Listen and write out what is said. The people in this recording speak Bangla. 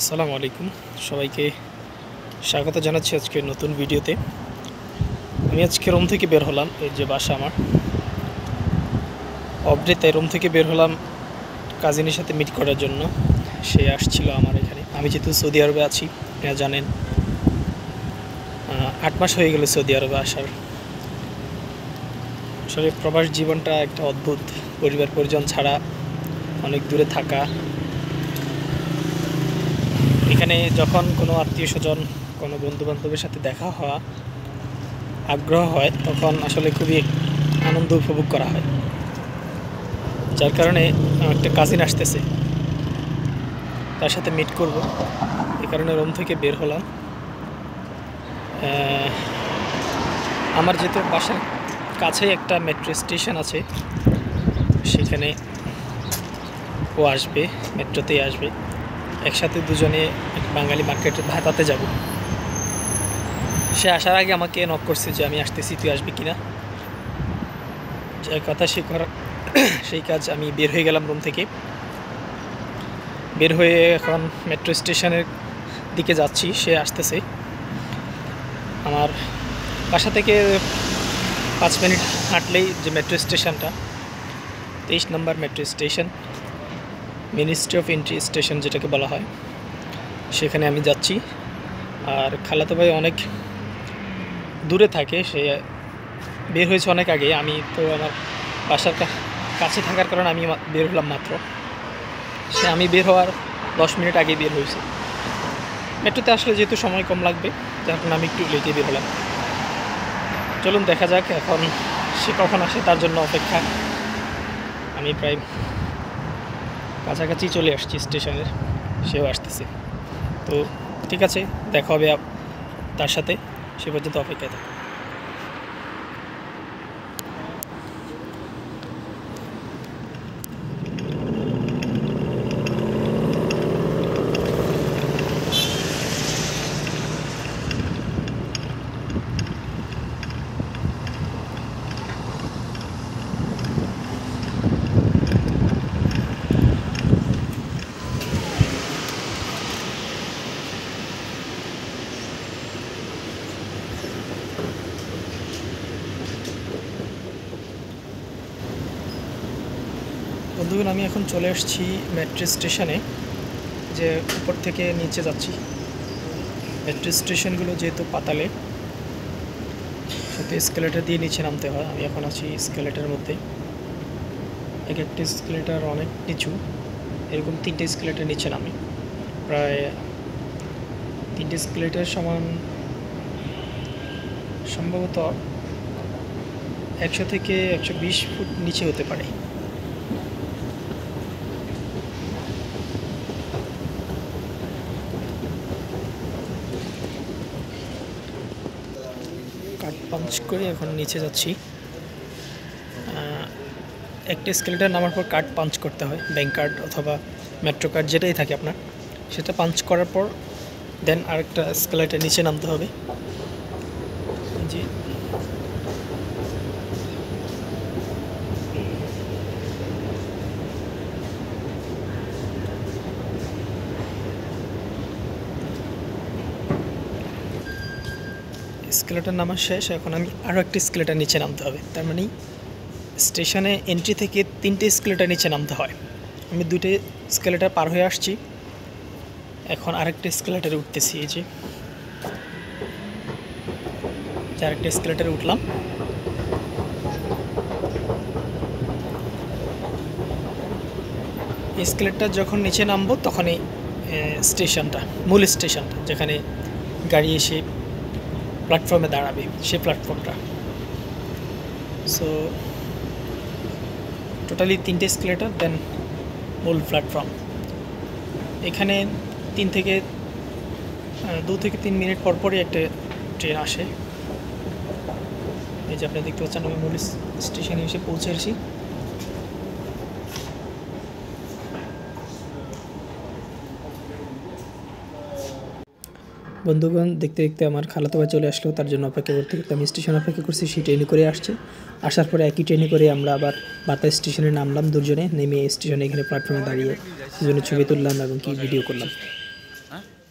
আসসালামু আলাইকুম সবাইকে স্বাগত জানাচ্ছি আজকে নতুন ভিডিওতে। আমি আজকে রুম থেকে বের হলাম, এই যে বাসা আমার অপডে, তাই রুম থেকে বের হলাম কাজিনের সাথে মিট করার জন্য। সে আসছিল আমার এখানে। আমি যেহেতু সৌদি আরবে আছি, আপনারা জানেন 8 মাস হয়ে গেল সৌদি আরবে আসার। আসলে প্রবাস জীবনটা একটা অদ্ভুত, পরিবার পরিজন ছাড়া অনেক দূরে থাকা। এখানে যখন কোনো আত্মীয় স্বজন, কোনো বন্ধুবান্ধবের সাথে দেখা হওয়া আগ্রহ হয়, তখন আসলে খুবই আনন্দ উপভোগ করা হয়। যার কারণে একটা কাজিন আসতেছে, তার সাথে মিট করব, এই কারণে রুম থেকে বের হলাম। আমার যেহেতু বাসার কাছেই একটা মেট্রো স্টেশন আছে, সেখানে ও আসবে, মেট্রোতেই আসবে। একসাথে দুজনে বাঙালি মার্কেটে ভাতাতে যাব। সে আসার আগে আমাকে নক করছে যে আমি আসতেছি, তুই আসবি কিনা। যে কথা সে করা সেই কাজ। আমি বের হয়ে গেলাম রুম থেকে। বের হয়ে এখন মেট্রো স্টেশনের দিকে যাচ্ছি, সে আসতেছে। আমার বাসা থেকে 5 মিনিট হাঁটলেই যে মেট্রো স্টেশনটা, 23 নম্বর metro station, ministry of entry station যেটাকে বলা হয়, সেখানে আমি যাচ্ছি। আর খালাতো ভাই অনেক দূরে থাকে, সে বের হয়েছে অনেক আগে। আমি তো আমার বাসার কাছে থাকার কারণে আমি বের হলাম মাত্র। সে আমি বের হওয়ার 10 মিনিট আগে বের হয়েছে। মেট্রোতে আসলে যেহেতু সময় কম লাগবে, যার কারণে আমি একটু লেটে বের হলাম। চলুন দেখা যাক এখন সে কখন আসে, তার জন্য অপেক্ষা। আমি প্রায় কাছাকাছি চলে আসছি স্টেশনের, সেও আসতেছে। তো ঠিক আছে, দেখা হবে তার সাথে। সে পর্যন্ত অপেক্ষায় থাকবে। বন্ধুগণ, আমি এখন চলে আসছি মেট্রো স্টেশনে, যে উপর থেকে নিচে যাচ্ছি। মেট্রো স্টেশনগুলো যেহেতু পাতালে, সাথে স্কেলেটার দিয়ে নিচে নামতে হয়। আমি এখন আছি স্কেলেটার মধ্যে। এক একটা স্কেলেটার অনেক নিচু, এরকম 3টে স্কেলেটার নিচে নামে। প্রায় 3টে স্কেলেটার সমান সম্ভবত 100 থেকে 120 ফুট নিচে হতে পারে। কার্ড পাঞ্চ করে এখন নিচে যাচ্ছি। একটা স্কেলেটার নামার পর কার্ড পাঞ্চ করতে হয়, ব্যাংক কার্ড অথবা মেট্রো কার্ড যেটাই থাকে আপনার, সেটা পাঞ্চ করার পর দেন আরেকটা স্কেলেটার নিচে নামতে হবে। জি, স্কেলেটার নামা শেষ। এখন আমি আরও একটা স্কেলেটার নিচে নামতে হবে। তার মানে স্টেশনে এন্ট্রি থেকে 3টে স্কেলেটার নিচে নামতে হয়। আমি 2টে স্কেলেটার পার হয়ে আসছি, এখন আরেকটা স্কেলেটারে উঠতেছি। এই যে আরেকটা স্কেলেটারে উঠলাম। স্কেলেটার যখন নিচে নামবো, তখনই স্টেশনটা, মূল স্টেশনটা, যেখানে গাড়ি এসে প্ল্যাটফর্মে দাঁড়াবে, সে প্ল্যাটফর্মটা। সো টোটালি 3টে স্কেলেটার, দেন মূল প্ল্যাটফর্ম। এখানে 2 থেকে 3 মিনিট পর পরই একটা ট্রেন আসে। এই যে আপনি দেখতে পাচ্ছেন, আমি মূল স্টেশনে এসে পৌঁছেছি। বন্ধুগণ, দেখতে দেখতে আমার খালাতো ভাই চলে আসলো, তার জন্য অপেক্ষা করতে করতে আমি স্টেশন অপেক্ষা করছি। সেই ট্রেনে করে আসছে। আসার পরে একই ট্রেনে করে আমরা আবার বাতা স্টেশনে নামলাম। দুজনে নেমে স্টেশনে এখানে প্ল্যাটফর্মে দাঁড়িয়ে দুজনে ছবি তুললাম এবং কি ভিডিও করলাম। হ্যাঁ